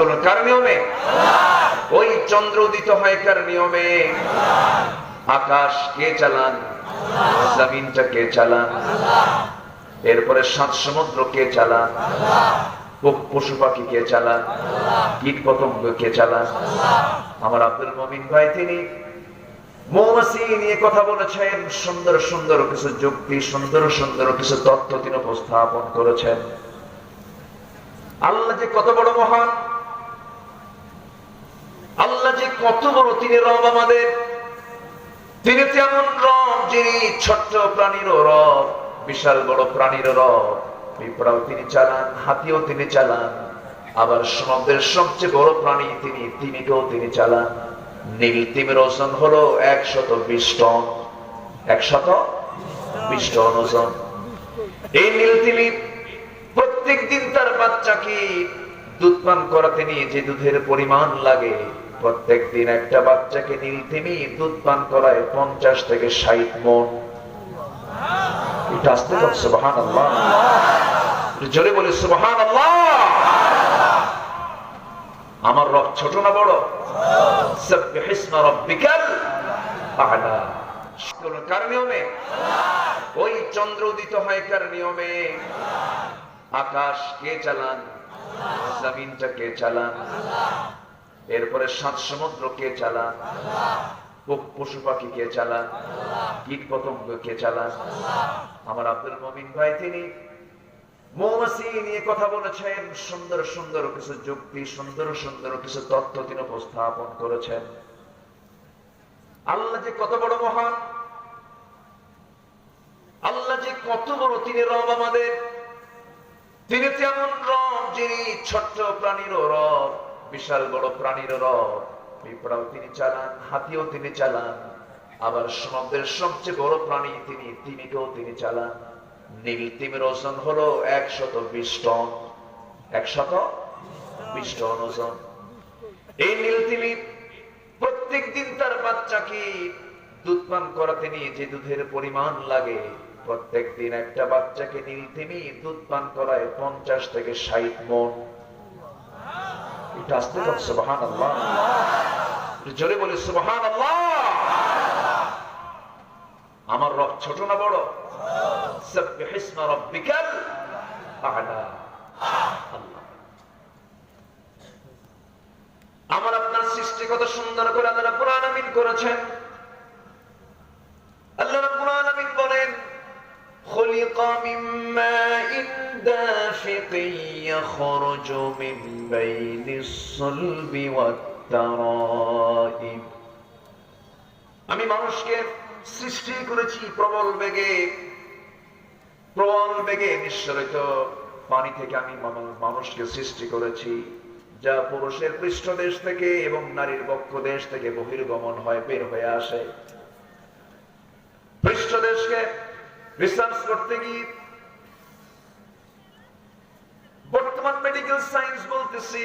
করুন কার নিয়মে? ওই চন্দ্র উদিত হয় কার নিয়মে? আকাশ কে চালান? জমিনটা কে চালান? এরপরে সাত সমুদ্র কে চালান? পশু পাখি কে চালান? কীট পতঙ্গ কে চালান? আমার আব্দুল মুমিন ভাই তিনি মৌমাছি নিয়ে কথা বলেছেন, সুন্দর সুন্দর কিছু যুক্তি, সুন্দর সুন্দর কিছু তথ্য তিনি উপস্থাপন করেছেন। আল্লাহ যে কত বড় মহান, আল্লাহ যে কত বড়, তিনি রব আমাদের। তিনি তেমন রব যিনি ছোট্ট প্রাণীরও রব, বিশাল বড় প্রাণীরও রব। পিঁপড়াও তিনি চালান, হাতিও তিনি চালান, আবার সমুদ্রের সবচেয়ে বড় প্রাণী তিনি তিমিকেও তিনি চালান। নীল তিমির ওজন হলো 120 টন, 120 টন ওজন। এই নীল তিমি প্রত্যেক দিন তার বাচ্চাকে দুধ পান করাতে নিয়ে যে দুধের পরিমাণ লাগে, প্রত্যেক দিন একটা বাচ্চাকে নীল তিমি দুধ পান করায় 50 থেকে 60 মণ। এটা আসতে পারে সুবহানাল্লাহ, জোরে বলে সুবহানাল্লাহ। আমার রব ছোট না বড়? সাব্বিহিসমা রাব্বিকাল আ'লা। কার নিয়মে? ওই চন্দ্র উদিত হয় কার নিয়মে? আকাশ কে চালান? জমিনটা কে চালান? এরপরে সাত সমুদ্র কে চালান? পশু পাখি কে চালান? কীট পতঙ্গ কে চালান? আমার আব্দুল মুমিন ভাই তিনি মৌমাছি নিয়ে কথা বলেছেন, সুন্দর সুন্দর কিছু যুক্তি, সুন্দর সুন্দর কিছু তথ্য তিনি উপস্থাপন করেছেন। আল্লাহ যে কত বড় মহান, আল্লাহ যে কত বড়, তিনি রব আমাদের। তিনি তেমন রব যিনি ছোট্ট প্রাণীরও রব, বিশাল বড় প্রাণীরও রব। পিঁপড়াও তিনি চালান, হাতিও তিনি চালান, আবার সমুদ্রের সবচেয়ে বড় প্রাণী তিনি তিমিকেও তিনি চালান। নীল তিমির ওজন হলো 120 টন, 120 টন ওজন। এই নীল তিমি প্রত্যেক দিন তার বাচ্চাকে দুধ পান করাতে নিয়ে যে দুধের পরিমাণ লাগে, প্রত্যেক দিন একটা বাচ্চাকে নীল তিমি দুধ পান করায় 50 থেকে 60 মণ। এটা আসতে পারে সুবহানাল্লাহ, জোরে বলে সুবহানাল্লাহ। আমার রব ছোট না বড়? সাব্বিহিসমা রাব্বিকাল আ'লা। আমার আপনার সৃষ্টি কত সুন্দর করে আল্লাহ রাব্বুল আলামিন করেছেন। আল্লাহ রাব্বুল আলামিন বলেন, খুলিকা মিন মাইন দাফিকিন ইয়াখরুজু মিন বাইনিস সুলবি ওয়াত তারাইব। আমি মানুষকে সৃষ্টি করেছি প্রবল বেগে, প্রবল বেগে নিঃসরিত পানি থেকে আমি মানুষকে সৃষ্টি করেছি, যা পুরুষের পৃষ্ঠদেশ থেকে এবং নারীর বক্ষদেশ থেকে বহির্গমন হয়, বের হয়ে আসে। পৃষ্ঠদেশকে রিসার্চ করতে গিয়ে বর্তমান মেডিকেল সায়েন্স বলতেছি,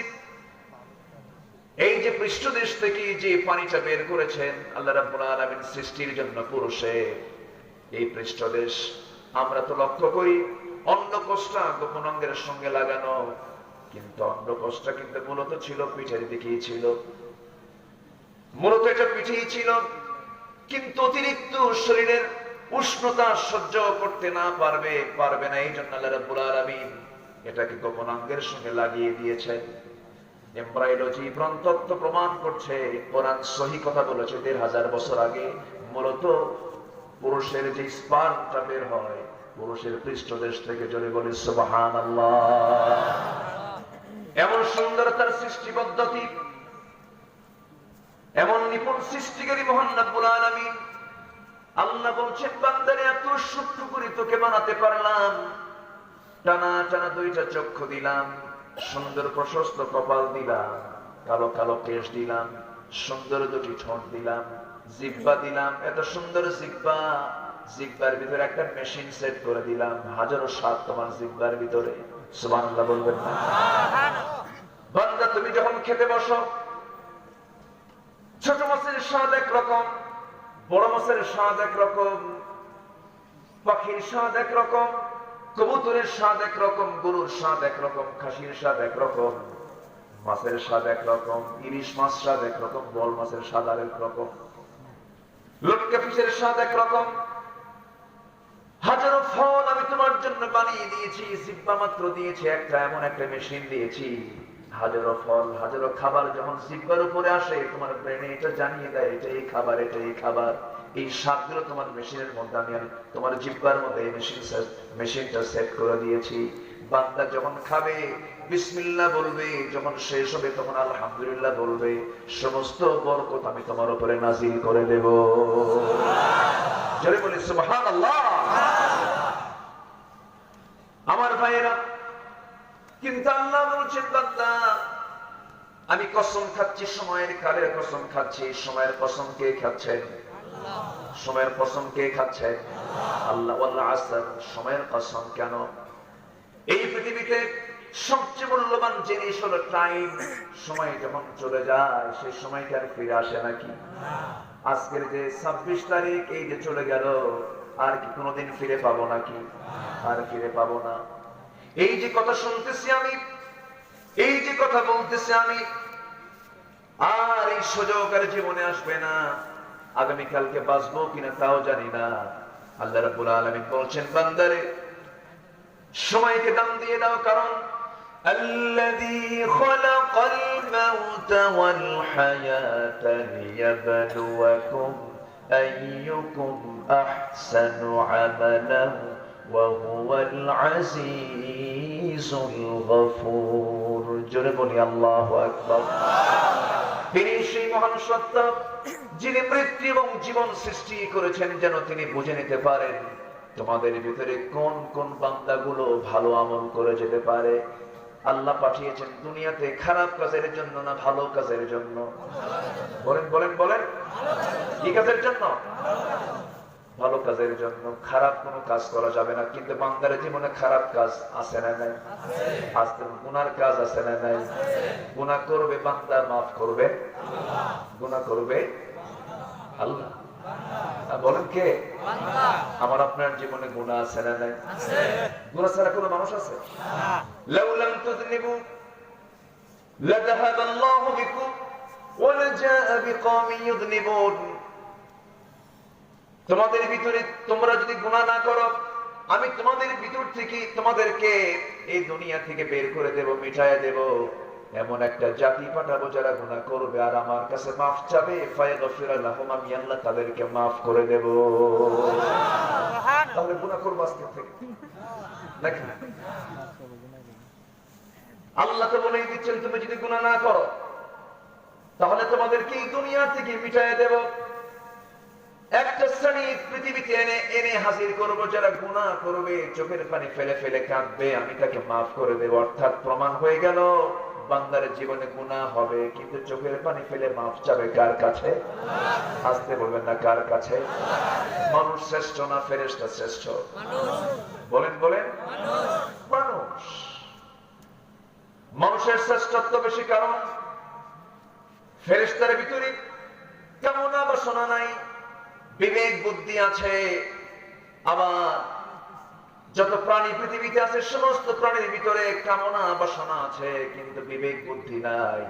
এই যে পৃষ্ঠদেশ থেকে যে পানিটা বের করেছেন আল্লাহ রাব্বুল আলামিন সৃষ্টির জন্য পুরুষে, এই পৃষ্ঠদেশ আমরা তো লক্ষ্য করি অন্নকোষটা গোপন অঙ্গের সঙ্গে লাগানো, কিন্তু অন্নকোষটা কিন্তু মূলত ছিল পিঠের দিকেই ছিল, মূলত এটা পিঠেই ছিল। কিন্তু অতিরিক্ত শরীরের উষ্ণতা সহ্য করতে না পারবে না, এই জন্য আল্লাহ রাব্বুল আলামিন এটাকে গোপন অঙ্গের সঙ্গে লাগিয়ে দিয়েছেন। এমব্রায়োলজি প্রাণতত্ত্ব প্রমাণ করছে, কোরআন সহি কথা বলেছে ১৫০০ বছর আগে মূলত পুরুষের যে স্পার্মটা বের হয় পুরুষের পৃষ্ঠদেশ থেকে। জোরে বলি সুবহানাল্লাহ। এমন সুন্দর তার সৃষ্টি পদ্ধতি, এমন নিপুণ সৃষ্টিকারী মহান রব্বুল আলামিন। আল্লাহ বলছেন, বান্দারে এত সূক্ষ্ম করে তোকে বানাতে পারলাম, টানা টানা দুইটা চক্ষু দিলাম, সুন্দর প্রশস্ত কপাল দিলাম, কালো কালো কেশ দিলাম, সুন্দর দুটি ঠোঁট দিলাম, জিহ্বা দিলাম, এত সুন্দর জিহ্বা, জিহ্বার ভিতরে একটা মেশিন সেট করে দিলাম, হাজারো স্বাদ তোমার জিহ্বার ভিতরে। সুবহানাল্লাহ বলবেন না? বান্দা তুমি যখন খেতে বসো, ছোট মাছের স্বাদ একরকম, বড় মাছের স্বাদ একরকম, পাখির স্বাদ একরকম, কবুতরের স্বাদ একরকম, গরুর স্বাদ একরকম, খাসির স্বাদ একরকম, মাছের স্বাদ একরকম, ইলিশ মাছ স্বাদ একরকম, বল মাছের স্বাদ আর একরকম, লটকা ফিশের স্বাদ একরকম। হাজারো ফল আমি তোমার জন্য বানিয়ে দিয়েছি, জিহ্বা মাত্র দিয়েছি একটা, এমন একটা মেশিন দিয়েছি। হাজারো ফল, হাজারো খাবার যখন জিহ্বার উপরে আসে, তোমার ব্রেনে এটা জানিয়ে দেয় এটা এই খাবার, এটা এই খাবার। এই স্বাদগুলো তোমার মেশিনের মধ্যে আমি তোমার জিহ্বার মধ্যে এই মেশিনটা সেট করে দিয়েছি। বান্দা যখন খাবে বিসমিল্লাহ বলবে, যখন শেষ হবে তখন আলহামদুলিল্লাহ বলবে, সমস্ত বরকত আমি তোমার উপরে নাজিল করে দেব। জোরে বলি সুবহানাল্লাহ। আমার ভাইয়েরা, কিন্তু আল্লাহ বলছেন বান্দা আমি কসম খাচ্ছি, সময়ের কালের কসম খাচ্ছি। সময়ের কসম কে খাচ্ছেন? সময়ের কসম কে খাচ্ছেন? আল্লাহ। ওয়াল আসর, সময়ের কসম কেন? এই পৃথিবীতে সবচেয়ে মূল্যবান জিনিস হলো টাইম। সময় যখন চলে যায় সেই সময়টা আর ফিরে আসে নাকি? আজকের যে 26 তারিখ, এই যে চলে গেল, আর কি কোনোদিন ফিরে পাবো নাকি? আর ফিরে পাবো না। এই যে কথা শুনতেছি আমি, এই যে কথা বলতেছি আমি, আর এই সুযোগ আর জীবনে আসবে না। আগামীকালকে বাঁচবো কিনা তাও জানি না। আল্লাহ রাব্বুল আলামিন বলছেন বান্দারে সময়কে দাম দিয়ে দাও, কারণ আল্লাযী খালাকাল মাউতা ওয়াল হায়াতা লিয়াবলুয়াকুম আইয়ুকুম আহসানু আমালান ওয়া হুয়াল আজিজুল গফুর। জোরে বলি আল্লাহু আকবার। তিনি সেই মহান সত্তা যিনি মৃত্যু এবং জীবন সৃষ্টি করেছেন যেন তিনি বুঝে নিতে পারেন তোমাদের ভিতরে কোন কোন বান্দাগুলো ভালো আমল করে যেতে পারে। আল্লাহ পাঠিয়েছেন দুনিয়াতে খারাপ কাজের জন্য না ভালো কাজের জন্য? বলেন বলেন বলেন, কি কাজের জন্য? ভালো কাজের জন্য। খারাপ কোনো কাজ করা যাবে না। কিন্তু বান্দার জীবনে খারাপ কাজ আছে না নাই? আজকে গুনার কাজ আছে না নাই? গুনাহ করবে বান্দা, মাফ করবে গুনাহ করবে আল্লাহ। বলেন কে? আমার আপনার জীবনে গুনাহ আছে না নাই? গুনাহ ছাড়া কোনো মানুষ আছে? লাউ লাম তুযনিবু লাযাহাবা আল্লাহু বিকুম ওয়া লাজাআ বিকওমিন ইযনিবুন। তোমাদের ভিতরে তোমরা যদি গুনাহ না করো, আমি তোমাদের ভিতর থেকে তোমাদেরকে এই দুনিয়া থেকে বের করে দেব, মিটাইয়া দেব। এমন একটা জাতি পাঠাবো যারা গুনাহ করবে আর আমার কাছে মাফ চাবে, ফায়াগফির লাহুম, আমি আল্লাহ তাদেরকে মাফ করে দেব। তাহলে গুনাহ করব আজকে থেকে নাকি? আল্লাহ তো বলেই দিচ্ছেন তুমি যদি গুনাহ না করো তাহলে তোমাদেরকে এই দুনিয়া থেকে মিটাইয়া দেব। একটা শ্রেণী পৃথিবীতে এনে হাজির করবো যারা গুনাহ করবে, চোখের পানি ফেলে ফেলে কাঁদবে, আমি তাকে মাফ করে দেব। অর্থাৎ প্রমাণ হয়ে গেল বান্দার জীবনে গুনাহ হবে কিন্তু চোখের পানি ফেলে মাফ চাবে কার কাছে? আসতে বলবেন না, কার কাছে? মানুষ শ্রেষ্ঠ না ফেরেশতা শ্রেষ্ঠ? বলেন বলেন, মানুষ। মানুষের শ্রেষ্ঠত্ব বেশি, কারণ ফেরেশতার ভিতরে কামনা বাসনা নাই, বিবেক বুদ্ধি আছে। আবার যত প্রাণী পৃথিবীতে আছে সমস্ত প্রাণীর ভিতরে কামনা বাসনা আছে কিন্তু বিবেক বুদ্ধি নাই।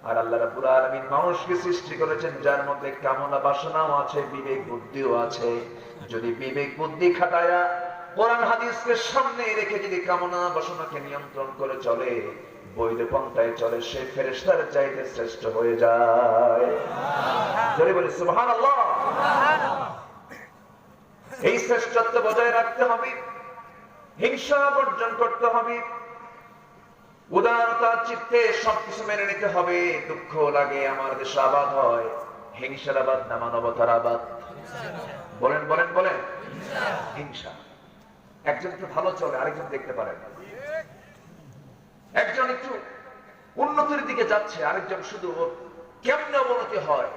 আর আল্লাহ রাব্বুল আলামিন মানুষকে সৃষ্টি করেছেন যার মধ্যে কামনা বাসনাও আছে, বিবেক বুদ্ধিও আছে। যদি বিবেক বুদ্ধি খাটায়া কোরআন হাদিসকে সামনে রেখে যদি কামনা বাসনাকে নিয়ন্ত্রণ করে চলে, বৈধ পন্থায় চলে, সে ফেরেশতার চাইতে শ্রেষ্ঠ হয়ে যায়। জোরে বলি সুবহানাল্লাহ। এই শ্রেষ্ঠত্ব বজায় রাখতে হবে, হিংসা বর্জন করতে হবে, উদারতার চিত্তে সবকিছু মেনে নিতে হবে। দুঃখ লাগে আমার দেশ আবাদ হয়, হিংসার আবাদ না মানবতার আবাদ? বলেন বলেন বলেন, হিংসা। একজন একটু ভালো চলে আরেকজন দেখতে পারে না, একজন একটু উন্নতির দিকে যাচ্ছে আরেকজন শুধু কেমনে অবনতি হয়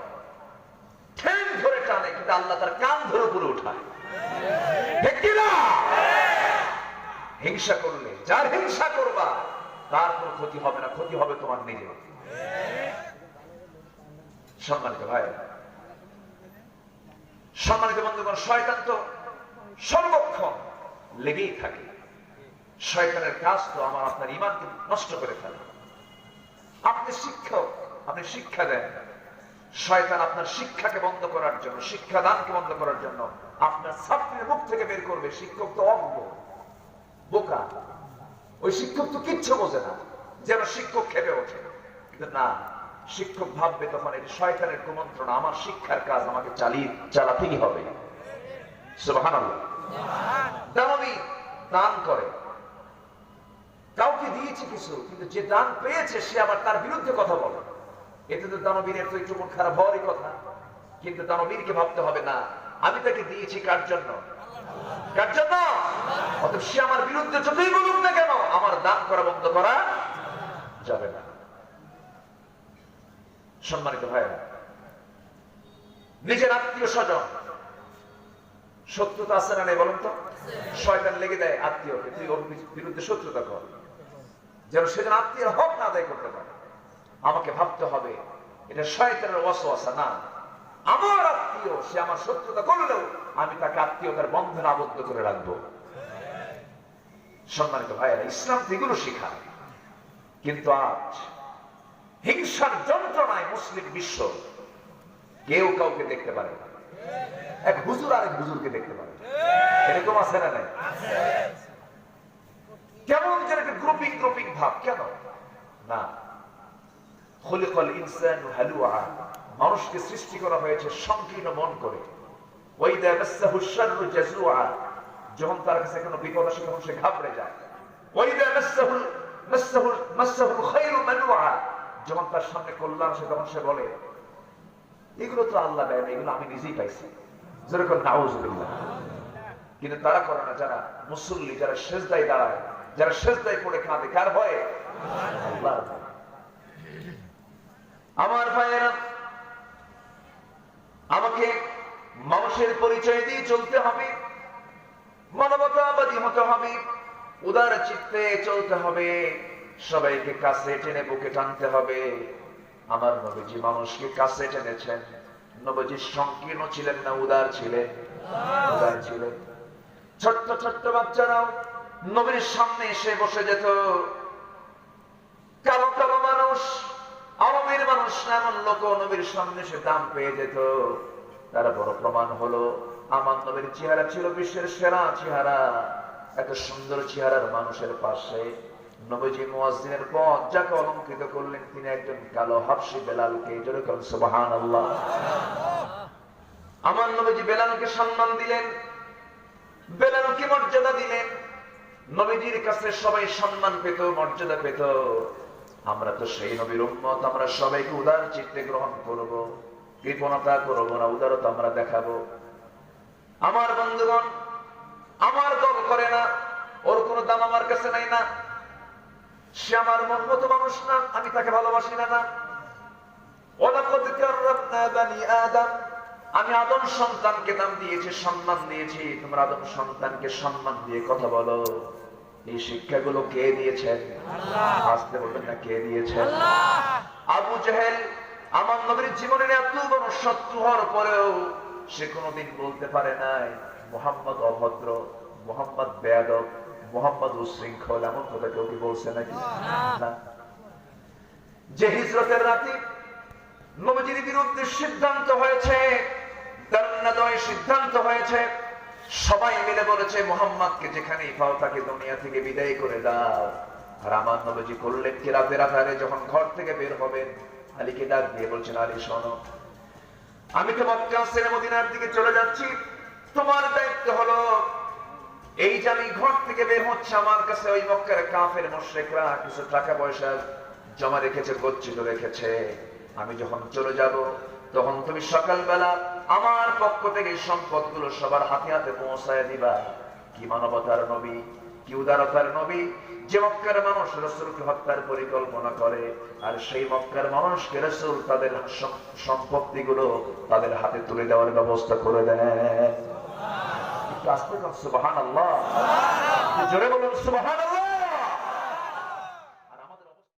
ঠ্যাং ধরে টানে, কিন্তু আল্লাহ তার কান ধরে উপরে উঠায়। ঠিক কিনা? হিংসা করলে, যার হিংসা করবা তার কোনো ক্ষতি হবে না, ক্ষতি হবে তোমার নিজের। সম্মানিত ভাই, সম্মানিত বন্ধুগণ, শয়তান তো সর্বক্ষণ লেগেই থাকে। শয়তানের কাজ তো আমার আপনার ঈমানকে নষ্ট করে ফেলা। আপনি শিক্ষক, আপনি শিক্ষা দেন, শয়তান আপনার শিক্ষাকে বন্ধ করার জন্য, শিক্ষাদানকে বন্ধ করার জন্য আপনার ছাত্রের মুখ থেকে বের করবে শিক্ষক তো অজ্ঞ, বোকা, ওই শিক্ষক তো কিচ্ছু বোঝে না, যেন শিক্ষক খেপে ওঠে। কিন্তু না, শিক্ষক ভাববে তখন এটি শয়তানের কুমন্ত্রণা, আমার শিক্ষার কাজ আমাকে চালাতেই হবে। সুবহানাল্লাহ। দানবী দান করে, কাউকে দিয়েছে কিছু, কিন্তু যে দান পেয়েছে সে আবার তার বিরুদ্ধে কথা বলে, এতে তো দানবীরের তো একটু মন খারাপ হওয়ারই কথা। কিন্তু দানবীরকে ভাবতে হবে না, আমি তাকে দিয়েছি কার জন্য? কার জন্য? অতএব সে আমার বিরুদ্ধে যতই বলুক না কেন, আমার দান করা বন্ধ করা যাবে না। সম্মানিত ভাইরা, নিজের আত্মীয় স্বজন, শত্রুতা আছে না নেই বলুন তো? শয়তান লেগে দেয় আত্মীয়কে, তুই ওর বিরুদ্ধে শত্রুতা কর, যেন সেজন আত্মীয় হক না আদায় করতে পারে। আমাকে ভাবতে হবে এটা শয়তানের ওয়াসওয়াসা না, আমার আত্মীয়, সে আমার শত্রুতা করলেও আমি তাকে আত্মীয়তার বন্ধনে আবদ্ধ করে রাখবো। সম্মানিত ভাইয়েরা, ইসলাম এগুলো শেখায়। কিন্তু আজ হিংসার যন্ত্রণায় মুসলিম বিশ্ব কেউ কাউকে দেখতে পারে না, এক হুজুর আরেক হুজুরকে দেখতে পারে, এরকম আছে না নাই? কেমন যেন একটা গ্রুপিং গ্রুপিং ভাব, কেন না? খুলিকাল ইনসানু হালুআ, মানুষকে সৃষ্টি করা হয়েছে সংকীর্ণ মন করে। ওয়াইদা মাসসাহু শাররু জাজুআ, যখন তার কাছে কোনো বিপদ আসে তখন সে ঘাবড়ে যায়। ওয়াইদা মাসসাহুল খায়রু মানুআ, যখন তার সামনে কল্যাণ আসে তখন সে বলে এগুলো তো আল্লাহ দেয় না, এগুলো আমি নিজেই পাইছি। যেরকম নাউযুবিল্লাহ। কিন্তু তারা করে না, যারা মুসল্লি, যারা সেজদায় দাঁড়ায়, যারা সেজদায় পড়ে কাঁদে, কার ভয়ে? আল্লাহর ভয়ে। আমার ভাইয়েরা, আমাকে মানুষের পরিচয় দিয়ে চলতে হবে, মানবতাবাদী হতে হবে, উদার চিত্তে চলতে হবে, সবাইকে কাছে টেনে বুকে টানতে হবে। আমার নবীজি মানুষকে কাছে টেনেছেন। নবীজি সংকীর্ণ ছিলেন না, উদার ছিলেন, উদার ছিলেন। ছোট্ট ছোট্ট বাচ্চারাও নবীর সামনে এসে বসে যেত। কালো কালো মানুষ, আরবের মানুষ এমন লোক নবীর সামনে এসে দাম পেয়ে যেত। তার বড় প্রমাণ হলো আমার নবীর চেহারা ছিল বিশ্বের সেরা চেহারা। এত সুন্দর চেহারার মানুষের পাশে নবীজি মুয়াজ্জিনের পদ যাকে অলংকৃত করলেন, তিনি একজন কালো হাবশী বেলালকে। জোরে বলুন সুবহানাল্লাহ। আমার নবীজি বেলালকে সম্মান দিলেন, বেলালকে মর্যাদা দিলেন। নবীজির কাছে সবাই সম্মান পেত, মর্যাদা পেত। আমরা তো সেই নবীর উম্মত, আমরা সবাইকে উদার চিত্তে গ্রহণ করব, কৃপণতা করব না, উদারতা আমরা দেখাবো। আমার বন্ধুগণ, আমার দল করে না, ওর কোনো দাম আমার কাছে নাই না, সে আমার মন মতো মানুষ না, আমি তাকে ভালোবাসি না। না, ওয়ালাকাদ কাররামনা বানি আদম, আমি আদম সন্তানকে দাম দিয়েছি, সম্মান দিয়েছি। তোমরা আদম সন্তানকে সম্মান দিয়ে কথা বলো। এই শিক্ষাগুলো কে দিয়েছেন? আল্লাহ। আসতে বলবেন না, কে দিয়েছেন? আল্লাহ। আবু জেহেল আমার নবীর জীবনের এত বড় শত্রু হওয়ার পরেও সে কোনোদিন বলতে পারে নাই মুহাম্মদ অভদ্র, মুহাম্মদ বেয়াদব, মুহাম্মদ উশৃঙ্খল। এমন কথা কেউ কি বলছে নাকি? না। যে হিজরতের রাতে নবীজির বিরুদ্ধে সিদ্ধান্ত হয়েছে, দণ্ডাদয় সিদ্ধান্ত হয়েছে, সবাই মিলে বলেছে মুহাম্মদকে যেখানেই পাও তাকে দুনিয়া থেকে বিদায় করে দাও। আর আমার নবীজি করলেন কি, রাতের আধারে যখন ঘর থেকে বের হবেন, আলীকে ডাক দিয়ে বলছেন, আলী শোনো, আমি তো মক্কা ছেড়ে মদিনার দিকে চলে যাচ্ছি। তোমার দায়িত্ব হলো এই যে আমি ঘর থেকে বের হচ্ছে, আমার কাছে ওই মক্কার কাফের মুশরিকরা কিছু টাকা পয়সা জমা রেখেছে, গচ্ছিত রেখেছে। আমি যখন চলে যাব তখন তুমি সকালবেলা আমার পক্ষ থেকে সম্পদগুলো সবার হাতে হাতে পৌঁছায় দিবা। কি মানবতার নবী, কি উদারতার নবী, যে মক্কার মানুষ রাসূলকে হত্যার পরিকল্পনা করে, আর সেই মক্কার মানুষকে রাসূল তাদের সম্পত্তিগুলো তাদের হাতে তুলে দেওয়ার ব্যবস্থা করে দেয়। একটু আস্তে করে সুবহানাল্লাহ, জোরে বলুন সুবহানাল্লাহ।